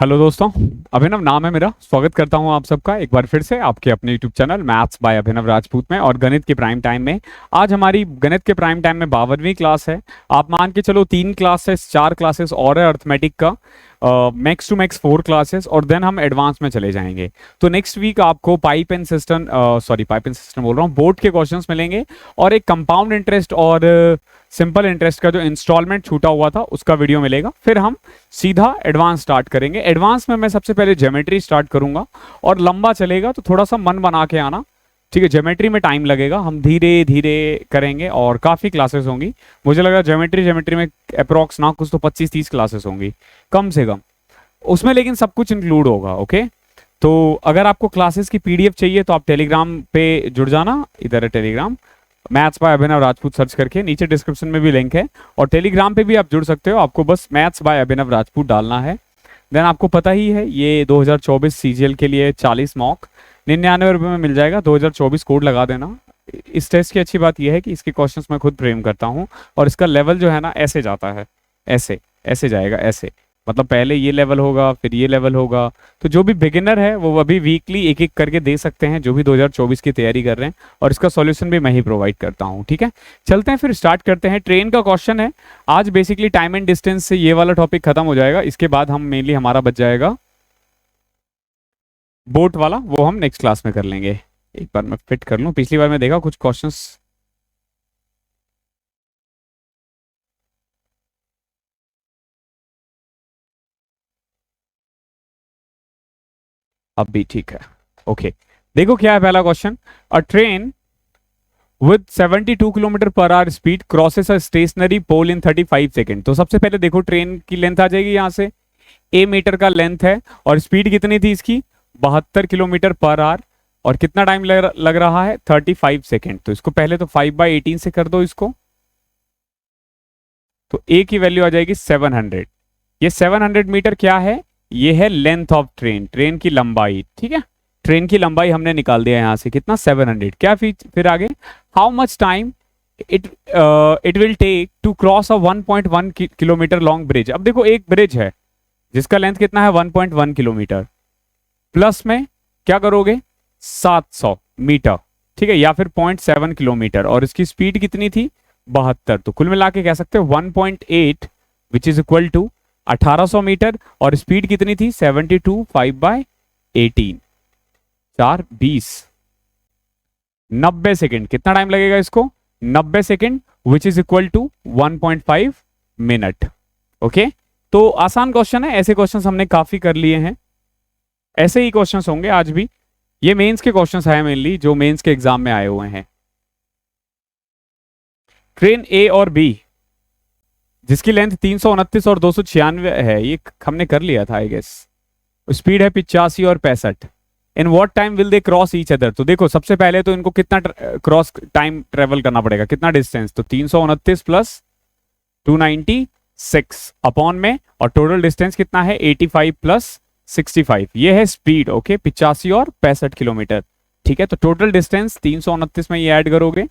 Hello दोस्तों। अभिनव नाम है मेरा। स्वागत करता हूं आप सबका एक बार फिर से आपके अपने यूट्यूब चैनल मैथ्स बाय अभिनव राजपूत में और गणित के प्राइम टाइम में। आज हमारी गणित के प्राइम टाइम में 52वीं क्लास है। आप मान के चलो 3 क्लासेस 4 क्लासेस और है अर्थमेटिक का, मैक्स टू मैक्स 4 क्लासेस और देन हम एडवांस में चले जाएंगे। तो नेक्स्ट वीक आपको पाइप एंड सिस्टम बोल रहा हूँ, बोर्ड के क्वेश्चंस मिलेंगे और एक कंपाउंड इंटरेस्ट और सिंपल इंटरेस्ट का जो इंस्टॉलमेंट छूटा हुआ था उसका वीडियो मिलेगा। फिर हम सीधा एडवांस स्टार्ट करेंगे। एडवांस में मैं सबसे पहले ज्योमेट्री स्टार्ट करूंगा और लंबा चलेगा तो थोड़ा सा मन बना के आना, ठीक है। ज्योमेट्री में टाइम लगेगा, हम धीरे धीरे करेंगे और काफ़ी क्लासेस होंगी। मुझे लग रहा है ज्योमेट्री में अप्रोक्स ना कुछ तो 25-30 क्लासेस होंगी कम से कम उसमें, लेकिन सब कुछ इंक्लूड होगा। ओके, तो अगर आपको क्लासेस की पीडीएफ चाहिए तो आप टेलीग्राम पे जुड़ जाना। इधर है Telegram, maths by Abhinav Rajput search करके, नीचे डिस्क्रिप्शन में भी लिंक है और टेलीग्राम पे भी आप जुड़ सकते हो। आपको बस मैथ्स बाय अभिनव राजपूत डालना है। देन आपको पता ही है ये 2024 सीजीएल के लिए 40 मॉक 99 रुपये में मिल जाएगा। 2024 कोड लगा देना। इस टेस्ट की अच्छी बात यह है कि इसके क्वेश्चंस मैं खुद फ्रेम करता हूँ और इसका लेवल जो है ना ऐसे जाता है, ऐसे ऐसे जाएगा, ऐसे मतलब पहले ये लेवल होगा फिर ये लेवल होगा। तो जो भी बिगिनर है वो अभी वीकली एक एक करके दे सकते हैं, जो भी 2024 की तैयारी कर रहे हैं, और इसका सॉल्यूशन भी मैं ही प्रोवाइड करता हूँ। ठीक है, चलते हैं फिर स्टार्ट करते हैं। ट्रेन का क्वेश्चन है आज। बेसिकली टाइम एंड डिस्टेंस से ये वाला टॉपिक खत्म हो जाएगा। इसके बाद हम मेनली हमारा बच जाएगा बोट वाला, वो हम नेक्स्ट क्लास में कर लेंगे। एक बार मैं फिट कर लूँ, पिछली बार मैं देखा कुछ क्वेश्चंस अब भी ठीक है। ओके, देखो क्या है पहला question. A train with 72 kilometer पर hour speed crosses a stationary pole in 35 second. तो सबसे पहले देखो ट्रेन की लेंथ आ जाएगी, यहां से ए मीटर का लेंथ है और स्पीड कितनी थी इसकी 72 किलोमीटर पर आवर, और कितना टाइम लग रहा है 35 सेकेंड। तो इसको पहले तो 5/18 से कर दो इसको, तो ए की वैल्यू आ जाएगी 700। ये 700 मीटर क्या है, ये है लेंथ ऑफ ट्रेन, ट्रेन की लंबाई। ठीक है, ट्रेन की लंबाई हमने निकाल दिया यहां से कितना 700। क्या फिर आगे, how much time it will take to cross a 1.1 kilometer long bridge. अब देखो एक ब्रिज है जिसका लेंथ कितना है 1.1 किलोमीटर, प्लस में क्या करोगे 700 मीटर, ठीक है, या फिर 0.7 किलोमीटर, और इसकी स्पीड कितनी थी 72। तो कुल मिला के कह सकते हैं 1.8 which is equal to 1800 meter, और स्पीड कितनी थी 72, 5/18, 4/20, 90 सेकेंड। कितना टाइम लगेगा इसको 90 second, which is equal to 1.5 minute. Okay, तो आसान क्वेश्चन है। ऐसे क्वेश्चंस हमने काफी कर लिए हैं, ऐसे ही क्वेश्चंस होंगे आज भी। ये मेंस के क्वेश्चंस हैं मेनली, जो मेंस के एग्जाम में आए हुए हैं। ट्रेन ए और बी जिसकी लेंथ 329 और 296 है, ये हमने कर लिया था आई गेस। स्पीड है 85 और 65। In what time will they cross each other. तो देखो सबसे पहले तो इनको कितना क्रॉस टाइम ट्रेवल करना पड़ेगा, कितना डिस्टेंस, तो 329 प्लस 296 अपॉन में, और टोटल डिस्टेंस कितना है 85 प्लस 65, ये है स्पीड। ओके, 85 और 65 किलोमीटर। ठीक है, तो टोटल डिस्टेंस 329 में ये ऐड करोगे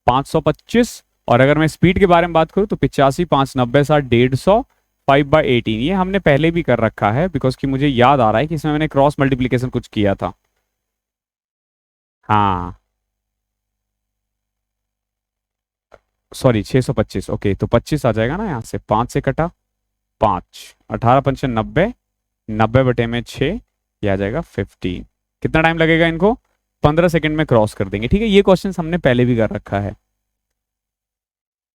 525, और अगर मैं स्पीड के बारे में बात करूं तो 85, 5, 90, 60, 150, 5/18। ये हमने पहले भी कर रखा है बिकॉज कि मुझे याद आ रहा है कि इसमें मैंने क्रॉस मल्टीप्लीकेशन कुछ किया था। हाँ सॉरी 625। ओके, तो 25 आ जाएगा ना, यहाँ से 5 से कटा 5, 18 5 90, 90/6, ये आ जाएगा 15। कितना टाइम लगेगा इनको 15 सेकंड में क्रॉस कर देंगे। ठीक है, ये क्वेश्चन हमने पहले भी कर रखा है।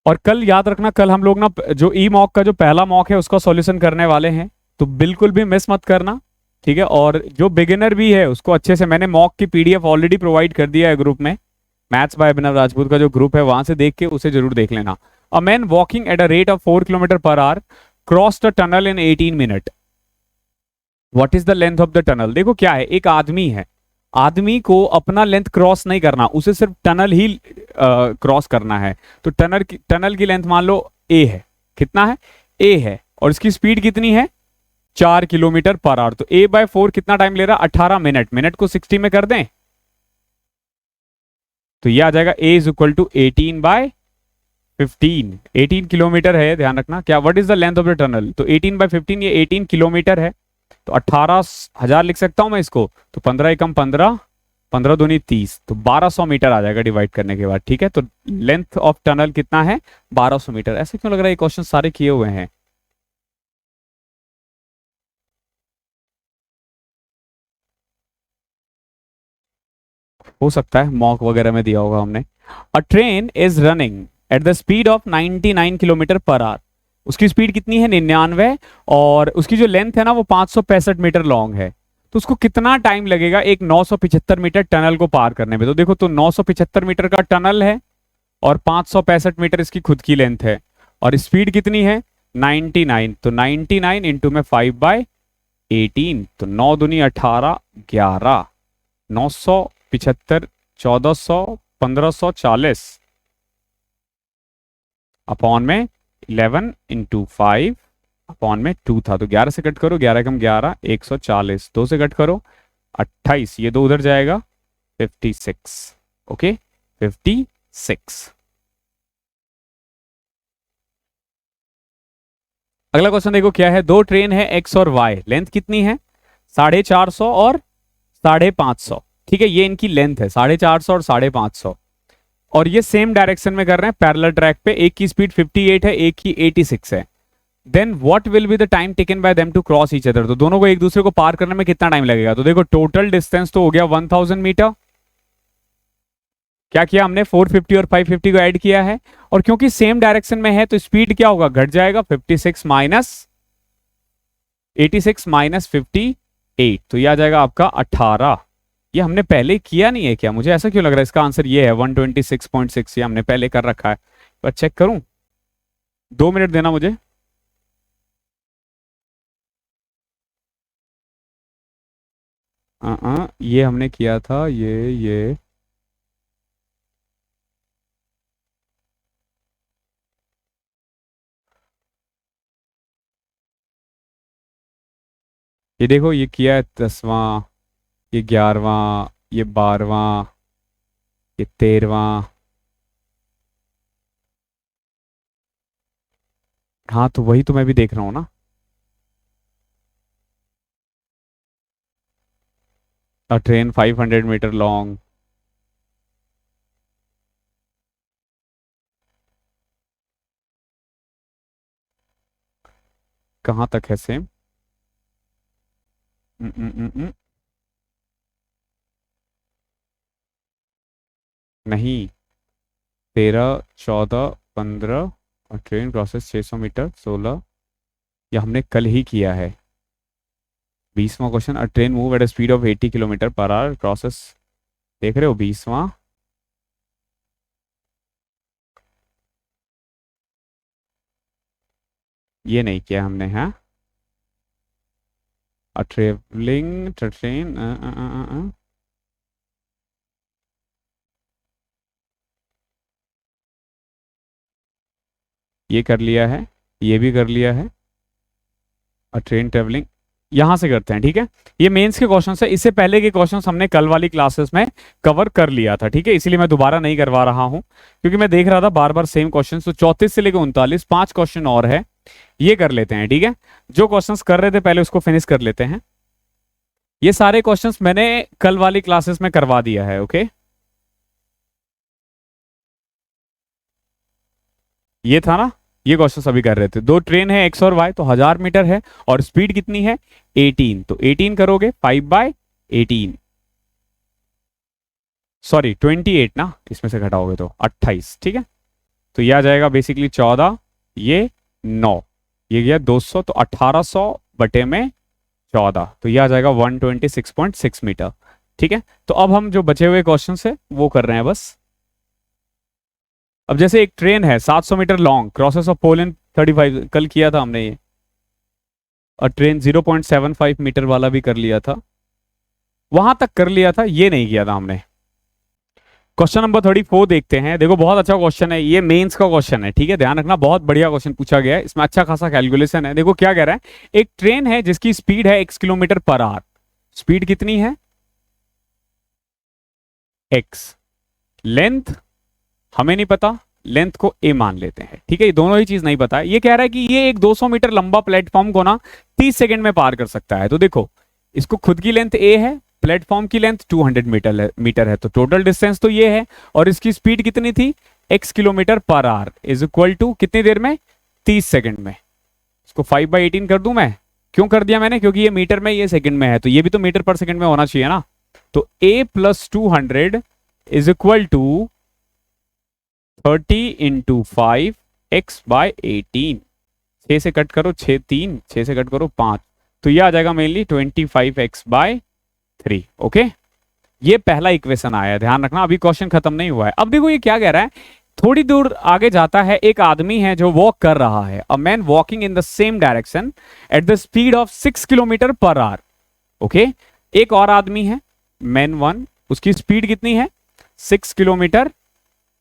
और कल याद रखना, कल हम लोग ना जो ई मॉक का जो पहला मॉक है उसका सॉल्यूशन करने वाले हैं, तो बिल्कुल भी मिस मत करना। ठीक है, और जो बिगिनर भी है उसको अच्छे से, मैंने मॉक की पीडीएफ ऑलरेडी प्रोवाइड कर दिया है ग्रुप में, मैथ्स बाय अभिनव राजपूत का जो ग्रुप है वहां से देख के उसे जरूर देख लेना। A man walking at a rate of 4 kilometre per hour crossed a tunnel in 18 minute. What is the length of the tunnel. देखो क्या है, एक आदमी है, आदमी को अपना लेंथ क्रॉस नहीं करना, उसे सिर्फ टनल ही क्रॉस करना है। तो टनल की लेंथ मान लो ए है, कितना है ए है, और इसकी स्पीड कितनी है 4 किलोमीटर पर आवर। तो A/4 कितना टाइम ले रहा 18 मिनट, मिनट को 60 में कर दें तो ये आ जाएगा A is equal to 18/15। 18 kilometer है, ध्यान रखना। क्या what is the length of the tunnel, तो 18/15 ये 18 किलोमीटर है। तो 18,000 लिख सकता हूं मैं इसको, तो 15 एकम 15, 15 दूनी 30, तो 1200 मीटर आ जाएगा डिवाइड करने के बाद। ठीक है, तो लेंथ ऑफ टनल कितना है, 1200 मीटर। ऐसे क्यों लग रहा है ये क्वेश्चन सारे किए हुए हैं? हो सकता है मॉक वगैरह में दिया होगा हमने। अ train is running at the speed of 99 kilometre per hour. उसकी स्पीड कितनी है, 99, और उसकी जो लेंथ है ना वो 565 मीटर लॉन्ग है। तो उसको कितना टाइम लगेगा एक 975 मीटर टनल को पार करने में? तो देखो, तो 975 मीटर का टनल है और 565 मीटर इसकी खुद की लेंथ है, और स्पीड कितनी है, 99। तो 99 इंटू में 5/18, तो 9 दूनी 18, 11, 975, 1400, 1540 अपॉन में 11 इंटू 5 अपॉन में 2 था, तो 11 से कट करो, 11 कम 11, 140, 2 से कट करो 28, ये 2 उधर जाएगा 56। ओके, 56। अगला क्वेश्चन देखो क्या है। दो ट्रेन है एक्स और वाई, लेंथ कितनी है, 450 और 550। ठीक है, ये इनकी लेंथ है 450 और 550, और ये सेम डायरेक्शन में कर रहे हैं पैरेलल ट्रैक पे। एक की स्पीड 58 है, एक की 86 है। Then what will be the time taken by them to cross each other. तो दोनों को एक दूसरे को पार करने में कितना टाइम लगेगा? तो देखो, टोटल डिस्टेंस तो हो गया 1000 मीटर। क्या किया हमने, 450 और 550 को ऐड किया है, और क्योंकि सेम डायरेक्शन में है तो स्पीड क्या होगा, घट जाएगा, 56 माइनस 86 माइनस 58, तो यह आ जाएगा आपका 18। ये हमने पहले किया नहीं है क्या? मुझे ऐसा क्यों लग रहा है इसका आंसर ये है 126.6। ये हमने पहले कर रखा है, पर चेक करूं, 2 मिनट देना मुझे। ये हमने किया था, ये देखो, ये किया है 10वां, ये 11वां, ये 12वां, ये 13वां। हाँ, तो वही तो मैं भी देख रहा हूँ ना। A train 500 meter long. कहाँ तक है सेम? उम, उम, उम, उम, नहीं, 13, 14, 15, और ट्रेन प्रोसेस 600 मीटर 16, ये हमने कल ही किया है। 20वां question, a train move at a speed of 80 kilometre पर आवर प्रोसेस, देख रहे हो 20वां। ये नहीं किया हमने, हाँ। अ ट्रेवलिंग ट्रेन, ये कर लिया है, ये भी कर लिया है। अ ट्रेन ट्रेवलिंग यहां से करते हैं, ठीक है। ये मेंस के क्वेश्चन है, इससे पहले के क्वेश्चन हमने कल वाली क्लासेस में कवर कर लिया था, ठीक है। इसीलिए मैं दोबारा नहीं करवा रहा हूं, क्योंकि मैं देख रहा था बार बार सेम क्वेश्चन। तो 34 से लेकर 39, 5 क्वेश्चन और है, ये कर लेते हैं, ठीक है। जो क्वेश्चंस कर रहे थे पहले उसको फिनिश कर लेते हैं। ये सारे क्वेश्चंस मैंने कल वाली क्लासेस में करवा दिया है, ओके। ये था ना, ये क्वेश्चन सभी कर रहे थे। दो ट्रेन है एक्स और वाई, तो 1000 मीटर है, और स्पीड कितनी है 18, तो 18 करोगे 5/18, सॉरी 28 ना, इसमें से घटाओगे तो 28, ठीक है। तो ये आ जाएगा बेसिकली 14, ये 9, ये गया 200, तो 1800 बटे में 14, तो ये आ जाएगा 126.6 मीटर, ठीक है। तो अब हम जो बचे हुए क्वेश्चन है वो कर रहे हैं बस। अब जैसे एक ट्रेन है 700 meter long, crosses of Poland 35, कल किया था हमने ये। और ट्रेन 0.75 मीटर वाला भी कर लिया था, वहां तक कर लिया था, ये नहीं किया था हमने। क्वेश्चन नंबर 34 देखते हैं। देखो, बहुत अच्छा क्वेश्चन है, ये मेंस का क्वेश्चन है, ठीक है, ध्यान रखना, बहुत बढ़िया क्वेश्चन पूछा गया है, इसमें अच्छा खासा कैलकुलेशन है। देखो क्या कह रहा है, एक ट्रेन है जिसकी स्पीड है x किलोमीटर पर आवर। स्पीड कितनी है, x, लेंथ हमें नहीं पता, लेंथ को ए मान लेते हैं, ठीक है। ये दोनों ही चीज नहीं पता है। ये कह रहा है कि ये एक 200 मीटर लंबा प्लेटफॉर्म को ना 30 सेकंड में पार कर सकता है। तो देखो, इसको खुद की लेंथ ए है, प्लेटफॉर्म की लेंथ 200 मीटर है, तो टोटल डिस्टेंस तो ये है, और इसकी स्पीड कितनी थी, x किलोमीटर पर आवर इज इक्वल टू कितनी देर में, 30 सेकंड में। इसको 5/18 कर दूं मैं। क्यों कर दिया मैंने, क्योंकि ये मीटर में, ये सेकंड में है, तो ये भी तो मीटर पर सेकंड में होना चाहिए ना। तो a plus 200 is equal to 30 into 5 x/18। 6 से कट करो 6 3, 6 से कट करो 5, तो ये आ जाएगा मेनली 25x/3। ओके, ये पहला इक्वेशन आया है, ध्यान रखना। अभी क्वेश्चन खत्म नहीं हुआ है। अब देखो ये क्या कह रहा है, थोड़ी दूर आगे जाता है एक आदमी है जो वॉक कर रहा है, a man walking in the same direction at the speed of 6 kilometre per hour. Okay, एक और आदमी है, मैन 1, उसकी स्पीड कितनी है, 6 kilometre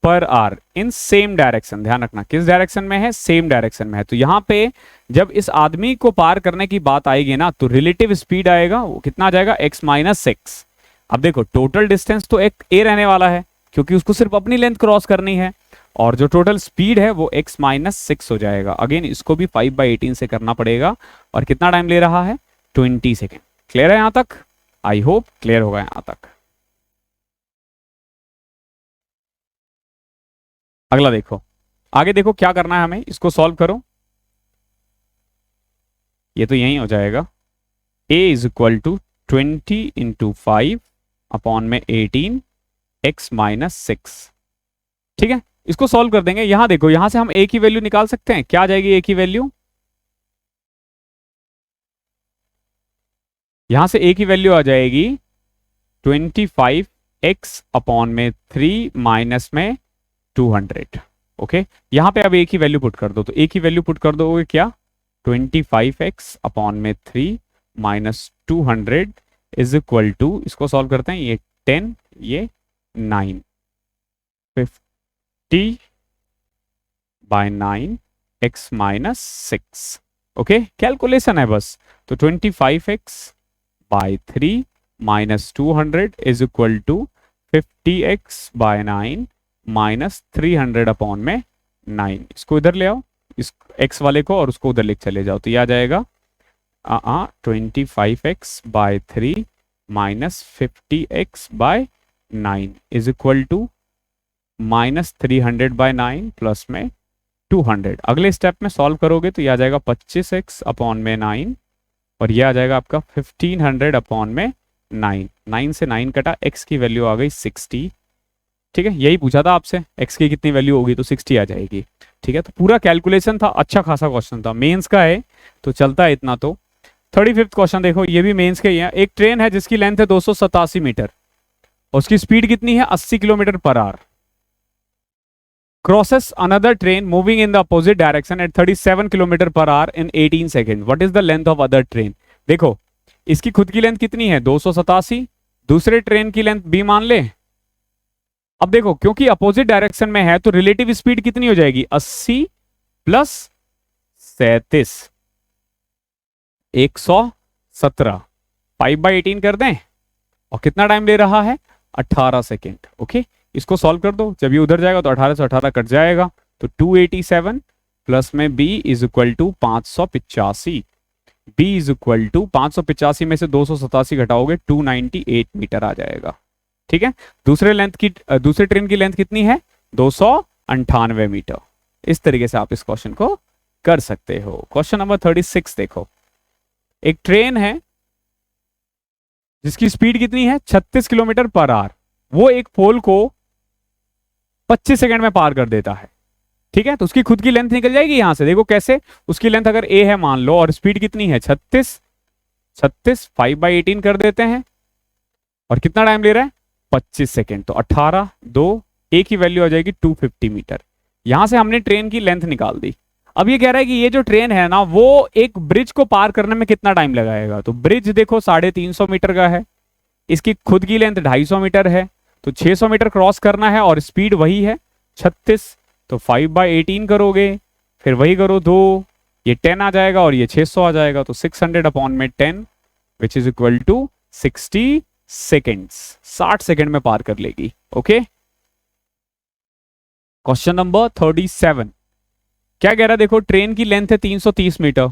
per hour in same direction. ध्यान रखना किस डायरेक्शन में है, सेम डायरेक्शन में है। तो यहां पे जब इस आदमी को पार करने की बात आएगी ना, तो रिलेटिव स्पीड आएगा, वो कितना आ जाएगा, x-6। अब देखो टोटल डिस्टेंस तो एक a रहने वाला है, क्योंकि उसको सिर्फ अपनी लेंथ क्रॉस करनी है, और जो टोटल स्पीड है वो x-6 हो जाएगा। अगेन इसको भी 5/18 से करना पड़ेगा, और कितना टाइम ले रहा है, 20 सेकेंड। क्लियर है यहां तक? आई होप क्लियर होगा यहां तक। अगला देखो, आगे देखो क्या करना है हमें, इसको सॉल्व करो। ये तो यही हो जाएगा, a is equal to 20 into 5 upon में 18 x-6। ठीक है, इसको सॉल्व कर देंगे। यहां देखो, यहां से हम a की वैल्यू निकाल सकते हैं। क्या आ जाएगी a की वैल्यू, यहां से a की वैल्यू आ जाएगी 25x अपॉन में 3 माइनस में 200। ओके, यहां पे अब a की वैल्यू पुट कर दो, तो a की वैल्यू पुट कर दोगे क्या, 25x अपॉन में 3 माइनस 200 इज इक्वल टू, इसको सॉल्व करते हैं, ये 10, ये 9, 50/9 x-6। ओके, कैलकुलेशन है बस। तो 25x/3 minus 200 is equal to 50x/9 minus 300 upon में 9। इसको इधर ले आओ, इस x वाले को, और उसको उधर लिख चले जाओ, तो ये आ जाएगा 25x/3 minus 50x/9 is equal to minus 300/9 plus में 200। अगले स्टेप में सॉल्व करोगे तो ये आ जाएगा 25x अपॉन में 9, और ये आ जाएगा आपका 1500 अपॉन में 9। 9 से 9 कटा, x की वैल्यू आ गई 60। ठीक है, यही पूछा था आपसे, x की कितनी वैल्यू होगी, तो 60 आ जाएगी। ठीक है, तो पूरा कैलकुलेशन था, अच्छा खासा क्वेश्चन था, मेंस का है तो चलता है इतना। तो 35th क्वेश्चन देखो, ये भी मेंस का ही है। एक ट्रेन है जिसकी लेंथ है 287 मीटर, उसकी स्पीड कितनी है, 80 kilometre per hour. crosses another train moving in the opposite direction at 37 kilometre per hour in 18 second. What is the length of other train. देखो, इसकी खुद की लेंथ कितनी है, 287, दूसरे ट्रेन की लेंथ b मान ले। अब देखो, क्योंकि अपोजिट डायरेक्शन में है, तो रिलेटिव स्पीड कितनी हो जाएगी, 80 प्लस 37, 117। 5/18 कर दें, और कितना टाइम ले रहा है, 18 सेकेंड। ओके, इसको सॉल्व कर दो, जब ये उधर जाएगा तो 18 से 18 कट जाएगा, तो 287 प्लस में b is equal to 585। b is equal to 585 में से 287 घटाओगे 298 मीटर आ जाएगा। ठीक है, दूसरे ट्रेन की लेंथ कितनी है, 298 मीटर। इस तरीके से आप इस क्वेश्चन को कर सकते हो। क्वेश्चन नंबर 36 देखो, एक ट्रेन है जिसकी स्पीड कितनी है, 36 किलोमीटर पर आवर, वो एक पोल को 25 सेकंड में पार कर देता है। ठीक है, तो उसकी खुद की लेंथ निकल जाएगी यहां से। देखो कैसे, उसकी लेंथ अगर a है मान लो, और स्पीड कितनी है 36, 5/18 कर देते हैं, और कितना टाइम ले रहा है, 25 सेकंड। तो 18 2, a की वैल्यू आ जाएगी 250 मीटर। यहां से हमने ट्रेन की लेंथ निकाल दी। अब ये कह रहा है कि ये जो ट्रेन है ना, वो एक ब्रिज को पार करने में कितना टाइम लगाएगा। तो ब्रिज देखो 350 मीटर का है, इसकी खुद की लेंथ 250 मीटर है, तो 600 मीटर क्रॉस करना है, और स्पीड वही है 36। तो 5/18 करोगे, फिर वही करो 2, ये 10 आ जाएगा, और ये 600 आ जाएगा, तो 600 अपॉन में 10 which is equal to 60 seconds. 60 second में पार कर लेगी। ओके, क्वेश्चन नंबर 37 क्या कह रहा है, देखो ट्रेन की लेंथ है 330 मीटर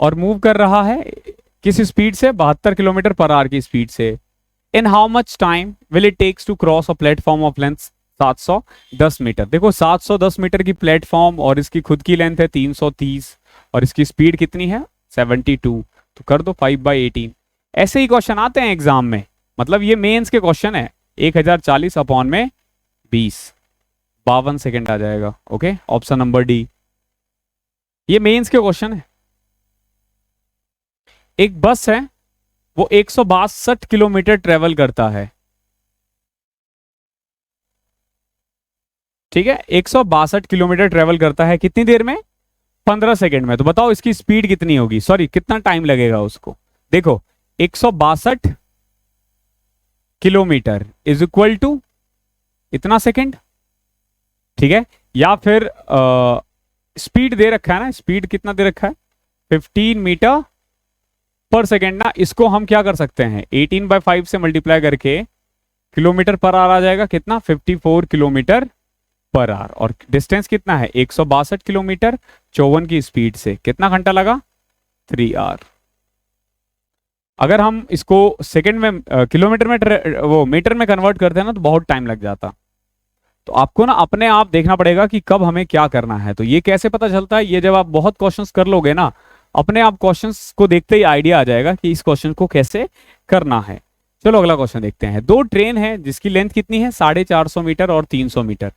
और मूव कर रहा है किस स्पीड से, 72 किलोमीटर पर आवर की स्पीड से। In how much time will it takes to cross a platform of length 710 meter. देखो 710 मीटर की प्लेटफॉर्म और इसकी खुद की लेंथ है 330 और इसकी स्पीड कितनी है 72, तो कर दो 5/18। ऐसे ही क्वेश्चन आते हैं एग्जाम में, मतलब ये मेंस के क्वेश्चन है। 1040 अपॉन में 20, 52 सेकेंड आ जाएगा। ओके, ऑप्शन नंबर डी, ये मेंस के क्वेश्चन है। एक बस है वो 162 किलोमीटर ट्रेवल करता है, ठीक है, 162 किलोमीटर ट्रेवल करता है कितनी देर में, 15 सेकेंड में। तो बताओ इसकी स्पीड कितनी होगी, सॉरी कितना टाइम लगेगा उसको। देखो 162 किलोमीटर इज इक्वल टू इतना सेकेंड, ठीक है, या फिर स्पीड दे रखा है ना, स्पीड कितना दे रखा है 15 मीटर पर सेकेंड ना, इसको हम क्या कर सकते हैं 18/5 से मल्टीप्लाई करके किलोमीटर पर आवर आ जाएगा कितना 54 किलोमीटर पर आवर। और डिस्टेंस कितना है 162 किलोमीटर 54 की स्पीड से, कितना घंटा लगा 3 आवर। अगर हम इसको सेकंड में किलोमीटर में वो मीटर में कन्वर्ट करते हैं ना तो बहुत टाइम लग जाता। तो आपको ना अपने आप देखना पड़ेगा कि कब हमें क्या करना है। तो ये कैसे पता चलता है, ये जब आप बहुत क्वेश्चंस कर लोगे ना, अपने आप क्वेश्चंस को देखते ही आइडिया आ जाएगा कि इस क्वेश्चन को कैसे करना है। चलो अगला क्वेश्चन देखते हैं। दो ट्रेन है जिसकी लेंथ कितनी है 450 मीटर और 300 meter,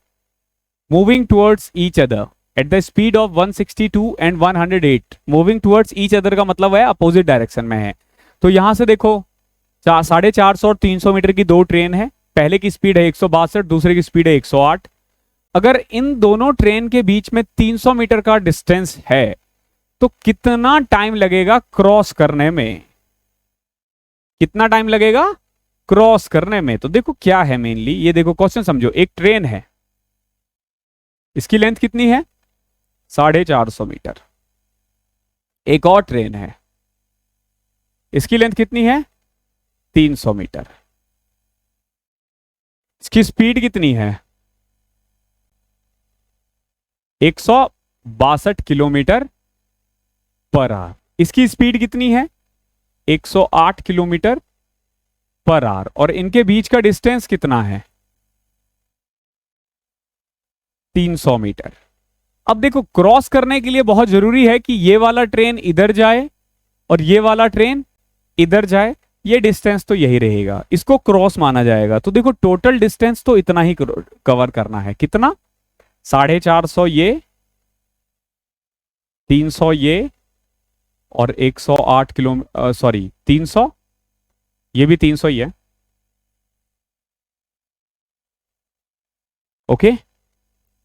moving towards each other at the speed of 162 and 108। Moving towards each other का मतलब है अपोजिट डायरेक्शन में है। तो यहां से देखो 450 और 300 मीटर की दो ट्रेन है, पहले की स्पीड है 162, दूसरे की स्पीड है 108। अगर इन दोनों ट्रेन के बीच में 300 मीटर का डिस्टेंस है तो कितना टाइम लगेगा क्रॉस करने में, कितना टाइम लगेगा क्रॉस करने में। तो देखो क्या है मेनली, ये देखो क्वेश्चन समझो, एक ट्रेन है इसकी लेंथ कितनी है 450 मीटर, एक और ट्रेन है इसकी लेंथ कितनी है 300 मीटर, इसकी स्पीड कितनी है 162 किलोमीटर पर आवर, इसकी स्पीड कितनी है 108 किलोमीटर पर आवर, और इनके बीच का डिस्टेंस कितना है 300 मीटर। अब देखो क्रॉस करने के लिए बहुत जरूरी है कि ये वाला ट्रेन इधर जाए और ये वाला ट्रेन इधर जाए, ये डिस्टेंस तो यही रहेगा, इसको क्रॉस माना जाएगा। तो देखो टोटल डिस्टेंस तो इतना ही कवर करना है, कितना 450 ये, 300 ये, और 108 किलो सॉरी 300, ये भी 300 ही है। ओके,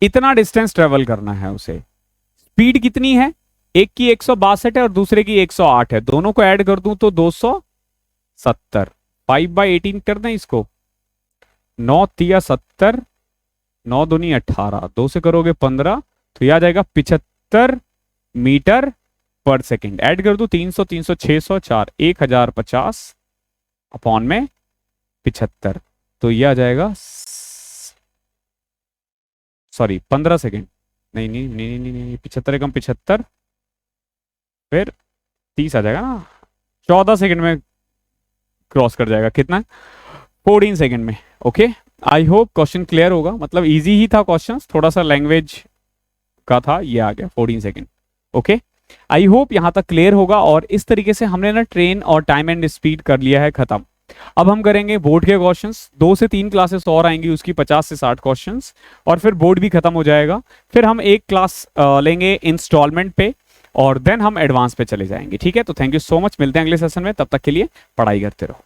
इतना डिस्टेंस ट्रेवल करना है उसे। स्पीड कितनी है, एक की 162 है और दूसरे की 108 है, दोनों को ऐड कर दूं तो 270। 5/18 कर दें इसको, 9 तिया 70, 9 दूनी 18, 2 से करोगे 15, तो यह आ जाएगा 75 मीटर पर सेकेंड। ऐड कर दो 300 300 600 4 1050 अपॉन में 75, तो यह आ जाएगा सॉरी 15 सेकेंड, नहीं नहीं नहीं नहीं नहीं 75 कम 75 फिर 30 आ जाएगा ना, 14 सेकेंड में क्रॉस कर जाएगा, कितना 14 सेकेंड में। Okay, I hope question clear होगा, मतलब इजी ही था क्वेश्चन, थोड़ा सा लैंग्वेज का था, ये आ गया 14 सेकेंड। ओके, आई होप यहां तक क्लियर होगा। और इस तरीके से हमने ना ट्रेन और टाइम एंड स्पीड कर लिया है खत्म। अब हम करेंगे बोर्ड के क्वेश्चंस, 2 से 3 क्लासेस और आएंगी उसकी 50 से 60 क्वेश्चंस, और फिर बोर्ड भी खत्म हो जाएगा। फिर हम एक क्लास लेंगे इंस्टॉलमेंट पे और देन हम एडवांस पे चले जाएंगे। ठीक है, तो थैंक यू सो मच, मिलते हैं अगले सेशन में, तब तक के लिए पढ़ाई करते रहो।